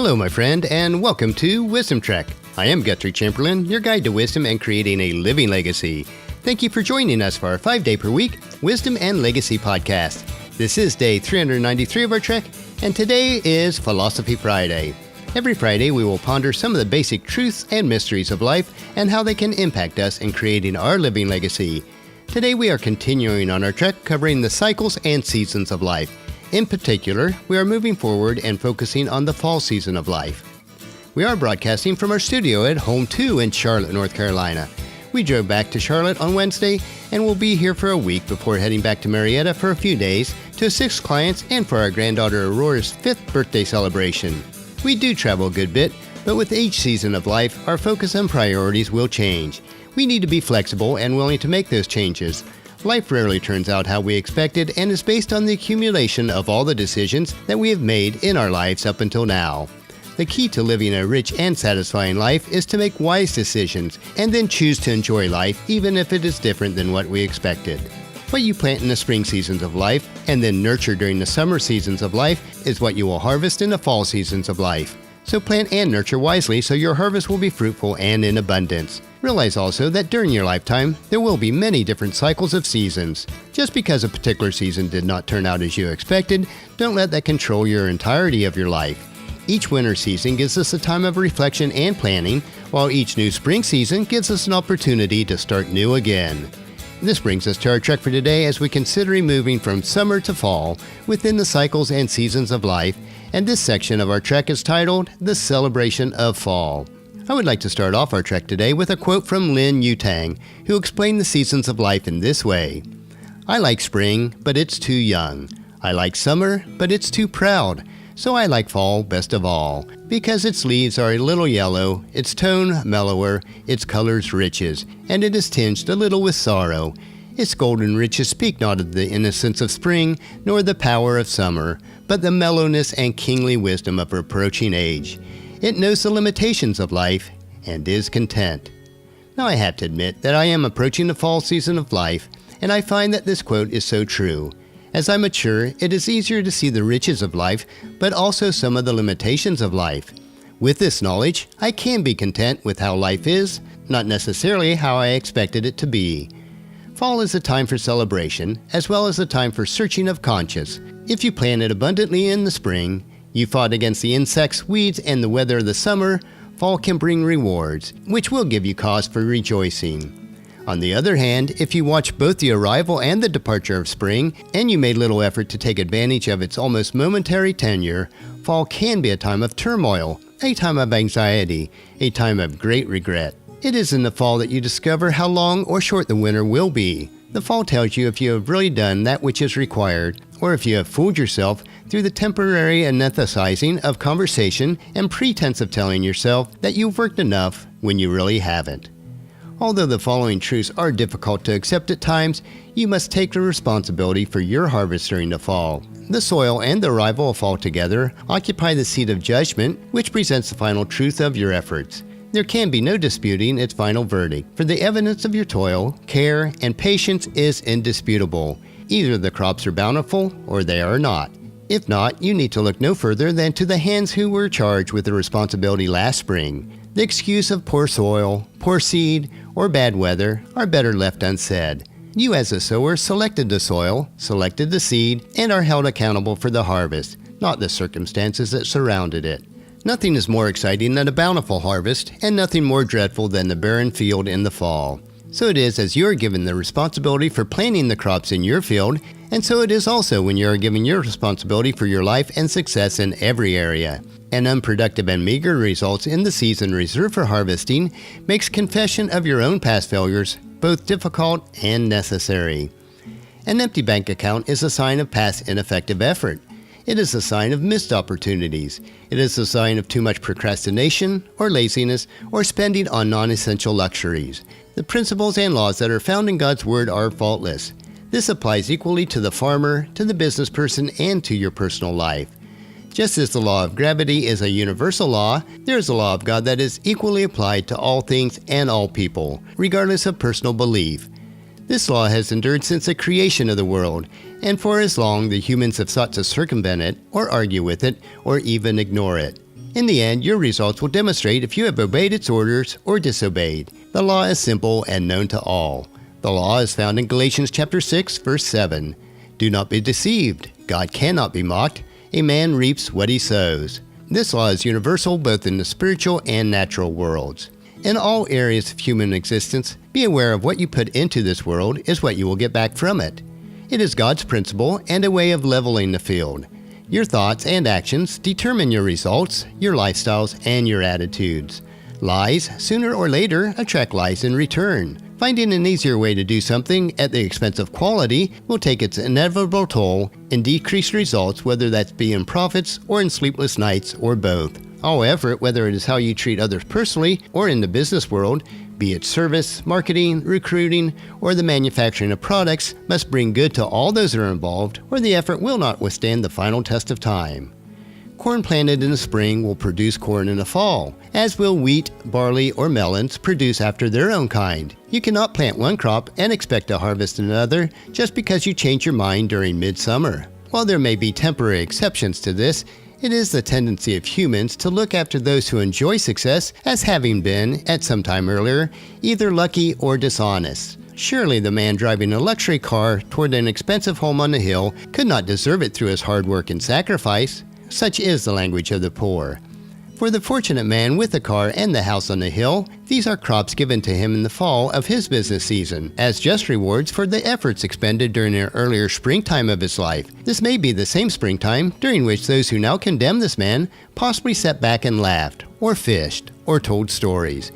Hello, my friend, and welcome to Wisdom Trek. I am Guthrie Chamberlain, your guide to wisdom and creating a living legacy. Thank you for joining us for our 5-day per week Wisdom and Legacy podcast. This is day 393 of our trek, and today is Philosophy Friday. Every Friday, we will ponder some of the basic truths and mysteries of life and how they can impact us in creating our living legacy. Today, we are continuing on our trek covering the cycles and seasons of life. In particular, we are moving forward and focusing on the fall season of life. We are broadcasting from our studio at Home 2 in Charlotte, North Carolina. We drove back to Charlotte on Wednesday and will be here for a week before heading back to Marietta for a few days to assist clients and for our granddaughter Aurora's 5th birthday celebration. We do travel a good bit, but with each season of life, our focus and priorities will change. We need to be flexible and willing to make those changes. Life rarely turns out how we expected and is based on the accumulation of all the decisions that we have made in our lives up until now. The key to living a rich and satisfying life is to make wise decisions and then choose to enjoy life even if it is different than what we expected. What you plant in the spring seasons of life and then nurture during the summer seasons of life is what you will harvest in the fall seasons of life. So plant and nurture wisely so your harvest will be fruitful and in abundance. Realize also that during your lifetime, there will be many different cycles of seasons. Just because a particular season did not turn out as you expected, don't let that control your entirety of your life. Each winter season gives us a time of reflection and planning, while each new spring season gives us an opportunity to start new again. This brings us to our trek for today as we consider moving from summer to fall within the cycles and seasons of life, and this section of our trek is titled The Celebration of Fall. I would like to start off our trek today with a quote from Lin Yutang, who explained the seasons of life in this way. I like spring, but it's too young. I like summer, but it's too proud. So I like fall best of all, because its leaves are a little yellow, its tone mellower, its colors riches, and it is tinged a little with sorrow. Its golden riches speak not of the innocence of spring, nor the power of summer, but the mellowness and kingly wisdom of approaching age. It knows the limitations of life and is content. Now I have to admit that I am approaching the fall season of life, and I find that this quote is so true. As I mature, it is easier to see the riches of life, but also some of the limitations of life. With this knowledge, I can be content with how life is, not necessarily how I expected it to be. Fall is a time for celebration, as well as a time for searching of conscience. If you planted abundantly in the spring, you fought against the insects, weeds, and the weather of the summer, fall can bring rewards, which will give you cause for rejoicing. On the other hand, if you watch both the arrival and the departure of spring, and you made little effort to take advantage of its almost momentary tenure, fall can be a time of turmoil, a time of anxiety, a time of great regret. It is in the fall that you discover how long or short the winter will be. The fall tells you if you have really done that which is required, or if you have fooled yourself through the temporary anesthetizing of conversation and pretense of telling yourself that you've worked enough when you really haven't. Although the following truths are difficult to accept at times, you must take the responsibility for your harvest during the fall. The soil and the arrival of fall together occupy the seat of judgment, which presents the final truth of your efforts. There can be no disputing its final verdict, for the evidence of your toil, care, and patience is indisputable. Either the crops are bountiful or they are not. If not, you need to look no further than to the hands who were charged with the responsibility last spring. The excuse of poor soil, poor seed, or bad weather are better left unsaid. You as a sower selected the soil, selected the seed, and are held accountable for the harvest, not the circumstances that surrounded it. Nothing is more exciting than a bountiful harvest, and nothing more dreadful than the barren field in the fall. So it is as you are given the responsibility for planting the crops in your field, and so it is also when you are given your responsibility for your life and success in every area. An unproductive and meager results in the season reserved for harvesting makes confession of your own past failures both difficult and necessary. An empty bank account is a sign of past ineffective effort. It is a sign of missed opportunities. It is a sign of too much procrastination or laziness or spending on non-essential luxuries. The principles and laws that are found in God's Word are faultless. This applies equally to the farmer, to the business person, and to your personal life. Just as the law of gravity is a universal law, there is a law of God that is equally applied to all things and all people, regardless of personal belief. This law has endured since the creation of the world, and for as long the humans have sought to circumvent it, or argue with it, or even ignore it. In the end, your results will demonstrate if you have obeyed its orders or disobeyed. The law is simple and known to all. The law is found in Galatians chapter 6, verse 7. Do not be deceived. God cannot be mocked. A man reaps what he sows. This law is universal both in the spiritual and natural worlds. In all areas of human existence, be aware of what you put into this world is what you will get back from it. It is God's principle and a way of leveling the field. Your thoughts and actions determine your results, your lifestyles, and your attitudes. Lies, sooner or later, attract lies in return. Finding an easier way to do something at the expense of quality will take its inevitable toll in decreased results, whether that's be in profits or in sleepless nights or both. All effort, whether it is how you treat others personally or in the business world, be it service, marketing, recruiting, or the manufacturing of products, must bring good to all those that are involved, or the effort will not withstand the final test of time. Corn planted in the spring will produce corn in the fall, as will wheat, barley, or melons produce after their own kind. You cannot plant one crop and expect to harvest another just because you change your mind during midsummer. While there may be temporary exceptions to this, it is the tendency of humans to look after those who enjoy success as having been, at some time earlier, either lucky or dishonest. Surely the man driving a luxury car toward an expensive home on the hill could not deserve it through his hard work and sacrifice. Such is the language of the poor. For the fortunate man with the car and the house on the hill, these are crops given to him in the fall of his business season, as just rewards for the efforts expended during the earlier springtime of his life. This may be the same springtime during which those who now condemn this man possibly sat back and laughed, or fished, or told stories.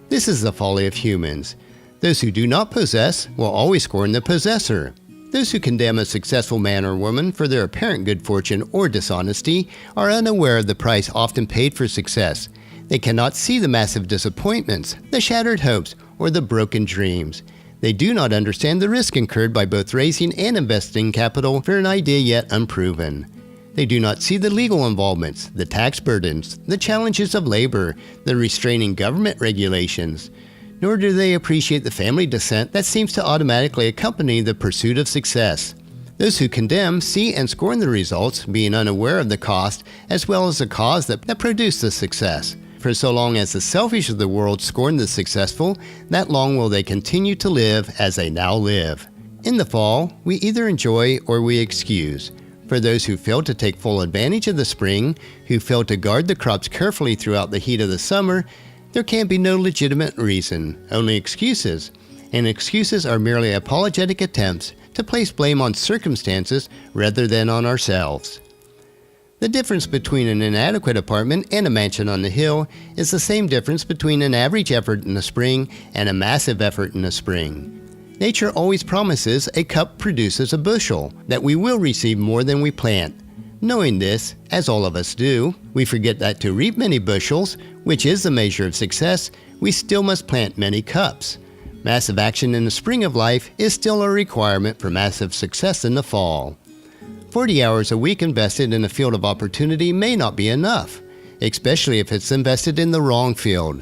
This is the folly of humans. Those who do not possess will always scorn the possessor. Those who condemn a successful man or woman for their apparent good fortune or dishonesty are unaware of the price often paid for success. They cannot see the massive disappointments, the shattered hopes, or the broken dreams. They do not understand the risk incurred by both raising and investing capital for an idea yet unproven. They do not see the legal involvements, the tax burdens, the challenges of labor, the restraining government regulations. Nor do they appreciate the family descent that seems to automatically accompany the pursuit of success. Those who condemn see and scorn the results, being unaware of the cost as well as the cause that produced the success. For so long as the selfish of the world scorn the successful, that long will they continue to live as they now live. In the fall, we either enjoy or we excuse. For those who fail to take full advantage of the spring, who fail to guard the crops carefully throughout the heat of the summer, there can be no legitimate reason, only excuses. And excuses are merely apologetic attempts to place blame on circumstances rather than on ourselves. The difference between an inadequate apartment and a mansion on the hill is the same difference between an average effort in the spring and a massive effort in the spring. Nature always promises a cup produces a bushel, that we will receive more than we plant. Knowing this, as all of us do, we forget that to reap many bushels, which is the measure of success, we still must plant many cups. Massive action in the spring of life is still a requirement for massive success in the fall. 40 hours a week invested in a field of opportunity may not be enough, especially if it's invested in the wrong field.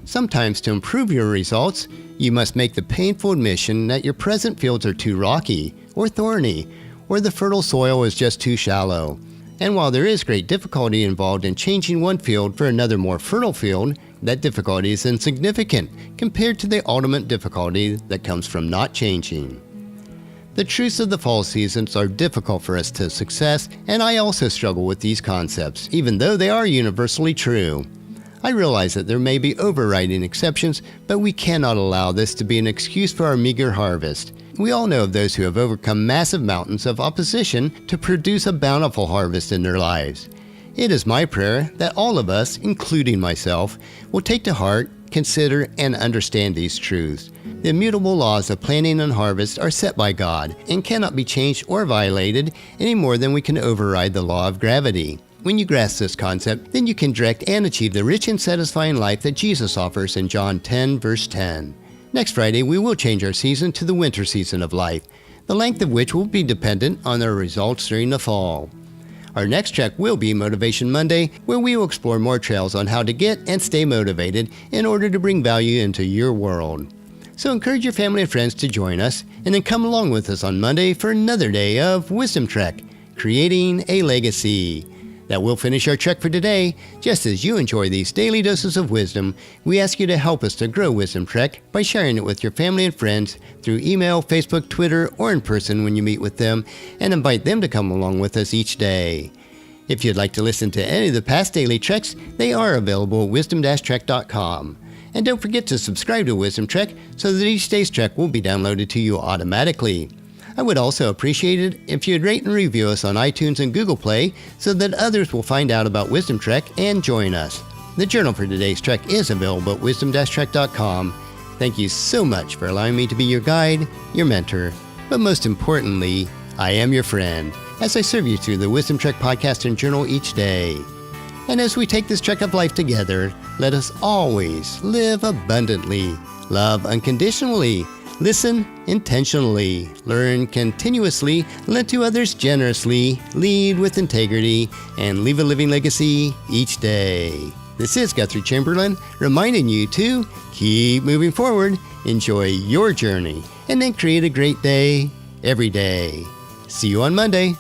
Sometimes to improve your results, you must make the painful admission that your present fields are too rocky or thorny, or the fertile soil is just too shallow. And while there is great difficulty involved in changing one field for another more fertile field, that difficulty is insignificant compared to the ultimate difficulty that comes from not changing. The truths of the fall seasons are difficult for us to success, and I also struggle with these concepts, even though they are universally true. I realize that there may be overriding exceptions, but we cannot allow this to be an excuse for our meager harvest. We all know of those who have overcome massive mountains of opposition to produce a bountiful harvest in their lives. It is my prayer that all of us, including myself, will take to heart, consider, and understand these truths. The immutable laws of planting and harvest are set by God and cannot be changed or violated any more than we can override the law of gravity. When you grasp this concept, then you can direct and achieve the rich and satisfying life that Jesus offers in John 10, verse 10. Next Friday, we will change our season to the winter season of life, the length of which will be dependent on our results during the fall. Our next track will be Motivation Monday, where we will explore more trails on how to get and stay motivated in order to bring value into your world. So encourage your family and friends to join us, and then come along with us on Monday for another day of Wisdom Trek, Creating a Legacy. That will finish our trek for today. Just as you enjoy these daily doses of wisdom, we ask you to help us to grow Wisdom Trek by sharing it with your family and friends through email, Facebook, Twitter, or in person when you meet with them, and invite them to come along with us each day. If you'd like to listen to any of the past daily treks, they are available at wisdom-trek.com. And don't forget to subscribe to Wisdom Trek so that each day's trek will be downloaded to you automatically. I would also appreciate it if you'd rate and review us on iTunes and Google Play so that others will find out about Wisdom Trek and join us. The journal for today's trek is available at wisdom-trek.com. Thank you so much for allowing me to be your guide, your mentor, but most importantly, I am your friend as I serve you through the Wisdom Trek podcast and journal each day. And as we take this trek of life together, let us always live abundantly, love unconditionally, listen intentionally, learn continuously, lend to others generously, lead with integrity, and leave a living legacy each day. This is Guthrie Chamberlain reminding you to keep moving forward, enjoy your journey, and then create a great day every day. See you on Monday.